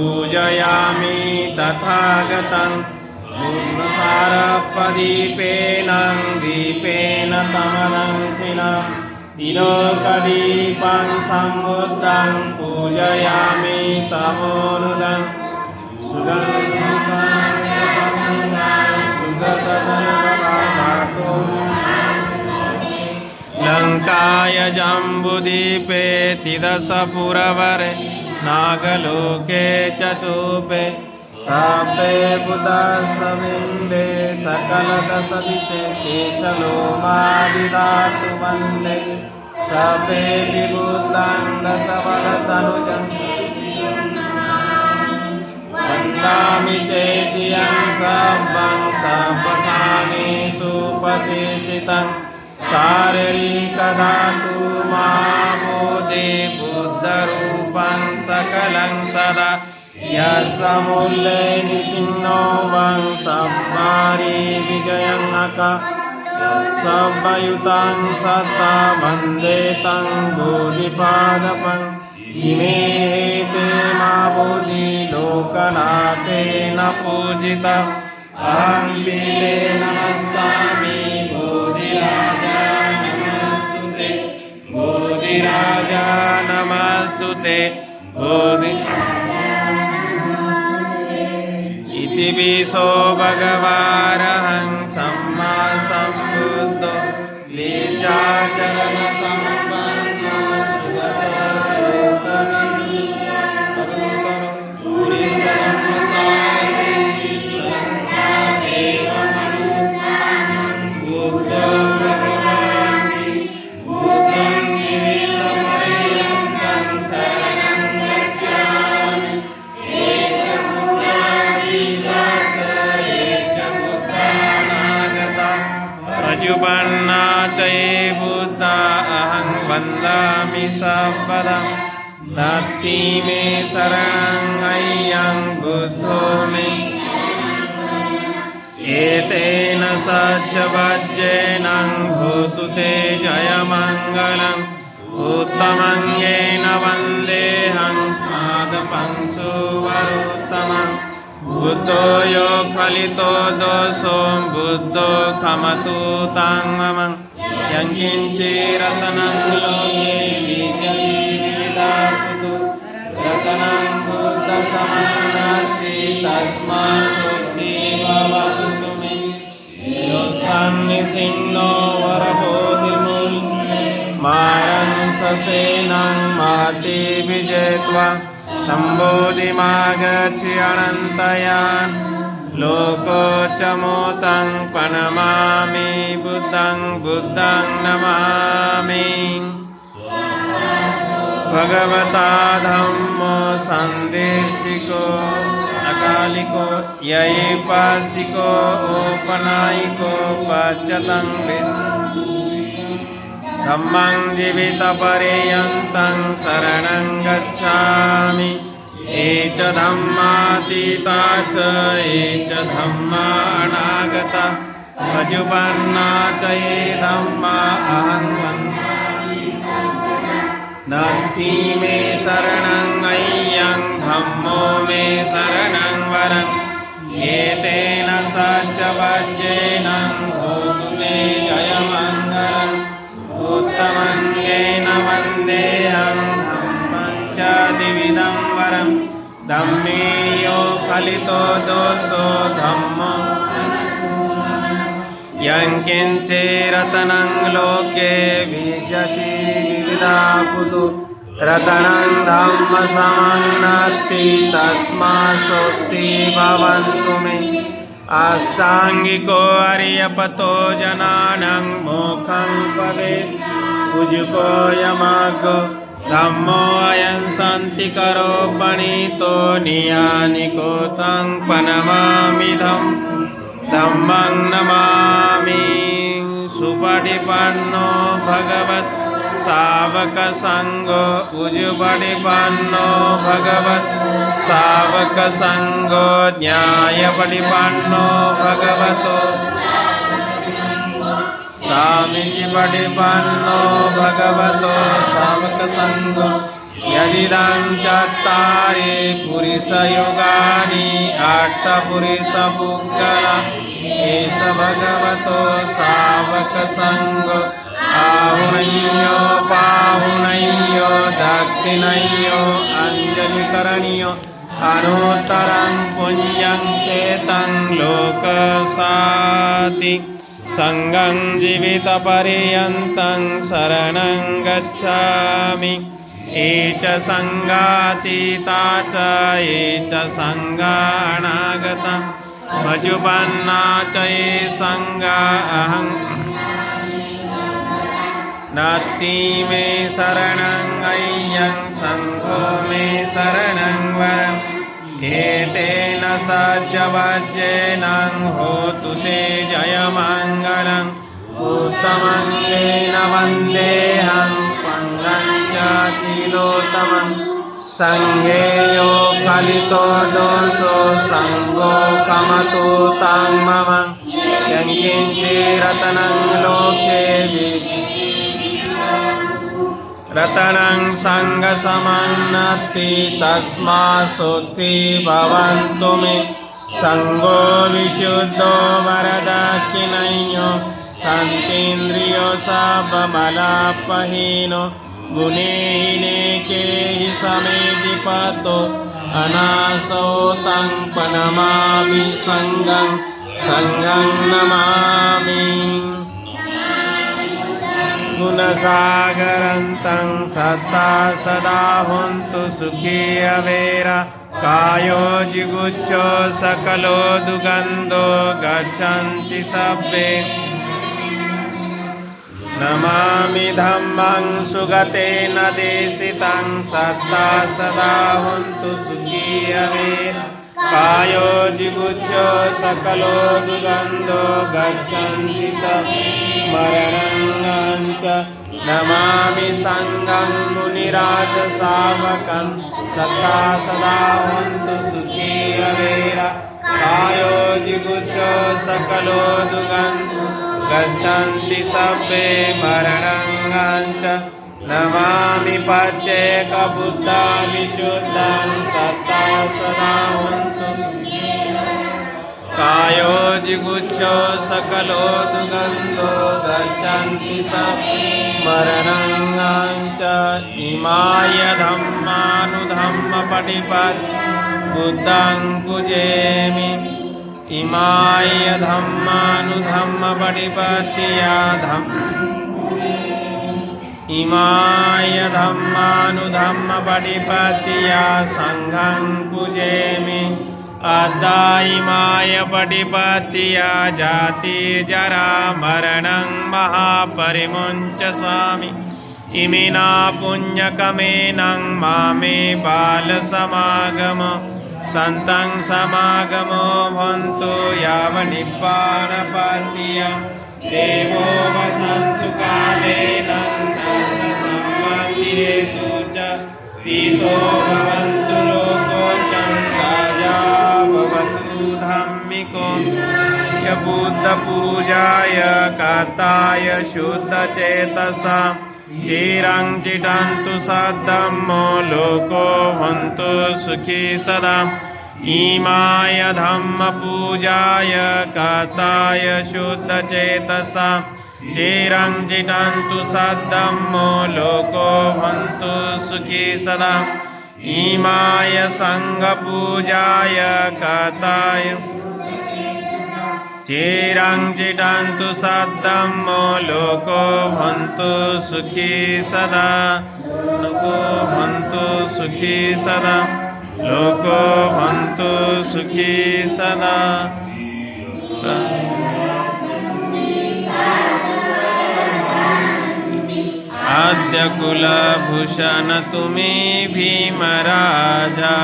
पूजयामि तथागतं पूर्णसारपदीपेन दीपेन तमदंसिनं तिलोकदीपं सम्बुद्धं पूजयामि तमोनुदं लंकाय जम्बुदीपे तिदशपुरवरे नागलोके चतुपे सापे बुधसविन्दे सकलदशदिशे केशलोमादिधातु वन्दे सापे विभूतां दशबलतनुजं वन्दामि चेतियं सब्बं सपकानि सुपतिचितं शारीरिकधातु मामोदे बुद्धरूपं सकलं सदा यस्मूले निशिन्नो वं सब्बारि विजयङ्क सब्बयुतं सत्ता वन्दे तं बोधिपादपम् इमे ते मा बोधि लोकनाथेन पूजिता अहं पीते नमस्सामि बोधिराजा नमस्तुते बोधिराजा नमस्तुते बोधि इति विशो भगवारहं सम्मा सम्बुद्धो लीलाचरण सम्पन्नो सुगतो पजुबन्ना चये बुद्धा अहं वन्दामि सब्बदं नत्ति मे शरणं अय्यं बुद्धो मे एतेन सच्चवज्जेन भूतु ते जयमङ्गलम् उत्तमं येन वन्देऽहं पादपं सुवरोत्तमम् बुद्धो यो खलितो दोषो बुद्धो खमतु तं मम यङ्किञ्चिरतनं लोके विद्यति विविधापुतु रतनं बुद्धसमन्नास्ति तस्मात् शुद्धि भवन्तु मे योत्सन्निसिन्नो वरबोधिमूल मारं ससेनं महति विजयत्वा सम्बोधिमागच्छि अनन्तयान् लोकोच्चमोतं प्रणमामि बुद्धं बुद्धं नमामि भगवता धम्मो सन्देशिको अकालिको यैपासिको औपनायिको पच्यतं धम्मं जीवितपर्यन्तं शरणं गच्छामि ये च धम्मातीता च ये च धम्मा अनागता पजुबन्ना च ये धम्मा अहं वन्दामि नत्ति मे शरणं अय्यं धम्मो मे शरणं वरम् एतेन सच्चवज्जेन भूतु ते जयमङ्गलम् उत्तमं येन वन्देऽहं धम्मं च द्विविधं वरं धम्मे यो खलितो दोषो धम्मो यङ्किञ्चिरतनं लोके विजति विविधापुतु रतनं धम्मसमन्नास्ति तस्मात् शुद्धि भवन्तु मे अष्टांगिको आर्यपतो जनानां मोक्षं पदे उजुको यमागो धम्मो अयं शान्तिकरो पणितो नियानिको तं प्रणमामि धम्मं नमामि सुपटिपन्नो भगवत् सावक संगो उजुपटिपन्नो भगवत् सावक संगो न्यायपटिपन्नो भगवतो स्वामीजी पटिपन्नो भगवतो सावक संगो यदिदं चत्तारि पुरुषयुगानि अष्टपुरुषपुद्गला एष भगवतो शावकसङ्घो आहुनय्यो पाहुनय्यो दक्षिणय्यो अञ्जलिकरणीयो अनुत्तरं पुण्यं केतं लोकसाति संगं जीवितपर्यन्तं शरणं गच्छामि ये च संगातीता च ये च संगानागता मजुपन्ना च ये संगा अहं नास्ति मे शरणं अय्यं संघो मे शरणं वरम् एतेन सच्चवज्जेन होतु ते जयमङ्गलम् उत्तमङ्गेन वन्देऽहं पङ्गं च तिलोत्तमं सङ्गेयो कलितो दोषो सङ्गो कमतु तं मम यङ्किञ्चिरतनं लोके रतनं संगसमन्नति तस्मात् सुखी भवन्तु मे संगो विशुद्धो वरदक्षिणयो शान्तीन्द्रियो सबमलापहीनो गुणेहीने के हि समेधिपतो अनासो तं प्रणमामि संगं संगं नमामि गुणसागरन्तं सत्ता सदा हन्तु सुखी अवेरा कायो जिगुच्छो सकलो दुगन्धो गच्छन्ति सब्बे नमामि धम्मं सुगतेन देशितं सत्ता सदा हन्तु सुखी अवेरा कायो जिगुच्छो सकलो दुगन्धो गच्छन्ति सब्बे मरणं च नमामि संगं मुनिराज शावकं सत्ता सदा हन्तु सुखी अवेरा कायो जिगुच्छो सकलो दुगन्धो गच्छन्ति सब्बे मरणं च नमामि पच्चेकबुद्धं विशुद्धं सत्ता सदा हन्तु कायो जिगुच्छो सकलो दुगन्धो गच्छन्ति सब्बे मरणं च इमाय धम्मानुधम्मपटिपत् बुद्धं पूजयामि इमाय धम्मानुधम्मपटिपत्या इमाय धम्मानुधम्मपटिपत्या संघं पूजयामि अद्धा इमाय पटिपत्या जाति जरा मरणं महापरिमुञ्चसामि इमिना पुण्यकमेनं मामे बालसमागम सन्तं समागमो भवन्तु यावनिब्बाणपत्या देवो वसन्तु कालेन सहस्रसम्पत्तिहेतु च पीतो भवन्तु लोको च राजा भवतु धाम्मिको बुद्धपूजाय काताय शुद्धचेतसा चिरं चिटन्तु सद्धम्मो लोको हन्तु सुखी सदा इमाय धम्मपूजाय काताय शुद्धचेतसा चिरं चिटन्तु सद्धम्मो लोको हन्तु सुखी सदा इमाय संघपूजाय काताय चिरं चिटन्तु सद्धम्मो लोको हन्तु सुखी सदा लोको हन्तु सुखी सदा लोको हन्तु सुखी सदा आद्य कुलभूषण तुमे भीमराजा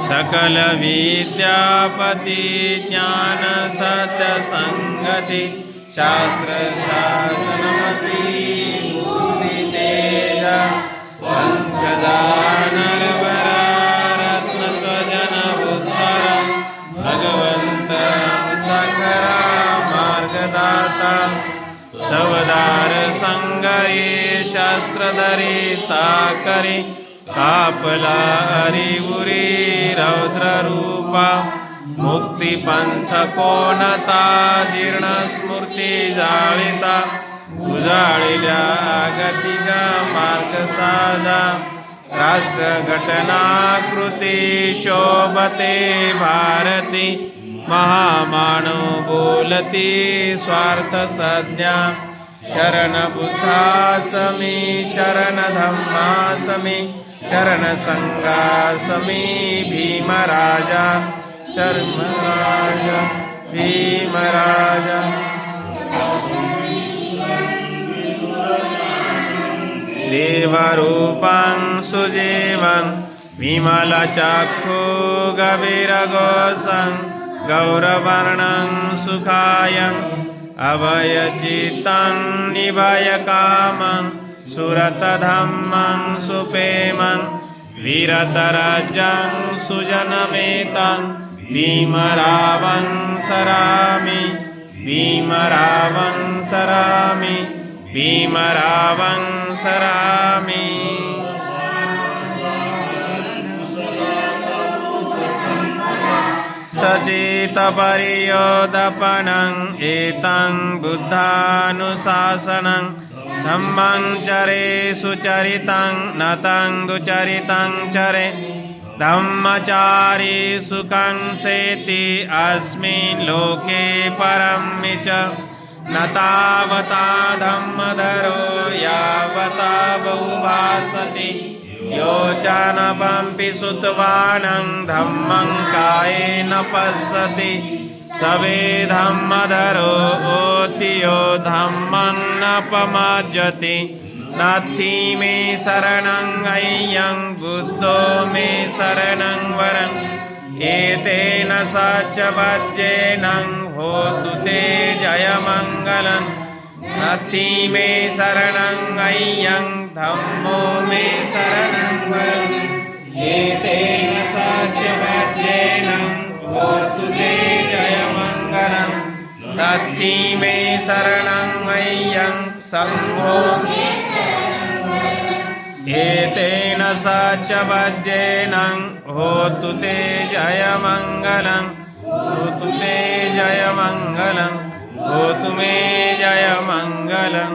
सकल विद्यापति ज्ञान सत्य संगति शास्त्र शासनमति भूमि तेज वंशदानरवर रत्न स्वजन उत्तर भगवंत सखरा मार्गदाता सवदार संग ये शास्त्र धरिता करी कापला अरिवुरी रौद्ररूपा मुक्तिपंथ कोणता जीर्ण स्मृती जाळिता उजाळिल्या गतिगा मार्ग साधा राष्ट्र घटनाकृती शोभते भारती महामानव बोलती स्वार्थ सज्ञा शरण बुद्धासमी शरण धम्मासमी शरण संघासमी भीमराजा शर्मराजा भीमराजा देवरूपं सुजीवं विमलचक्षु गभीरघोषं गौरवर्णं सुखायं अभयचित्तं निभयकामं सुरतधम्मं सुपेमं वीरतराज्यं सुजनमेतं भीमरावं सरामि भीमरावं सरामि भीमरावं सरामि सचेतपर्योदपनं एतं बुद्धानुशासनं धम्मं चरे सुचरितं नतं दुचरितं चरे धम्मचारी सुखं सेति अस्मिन् लोके परं च न तावता धम्मधरो यावता बहुभासति योचानपंपि सुतवानं धम्मं कायेन पश्यति सवे धम्मधरो ओति यो धम्मं न पमाज्यति नास्ति मे शरणं अय्यं बुद्धो मे शरणं वरम् एतेन सच्चवज्जेन होतु ते जयमङ्गलं नास्ति मे शरणं अय्यं धम्मो मे शरणं वरम् एतेन सच्चवज्जेन होतु ते जयमङ्गलं नास्ति मे शरणं अय्यं संघो एतेन सच्चवज्जेन होतु ते जयमङ्गलं होतु ते जयमङ्गलं होतु मे जयमङ्गलं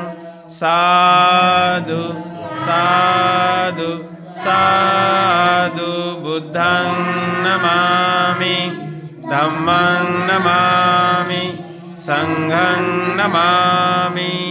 साधु साधु साधु बुद्धं नमामि धम्मं नमामि संघं नमामि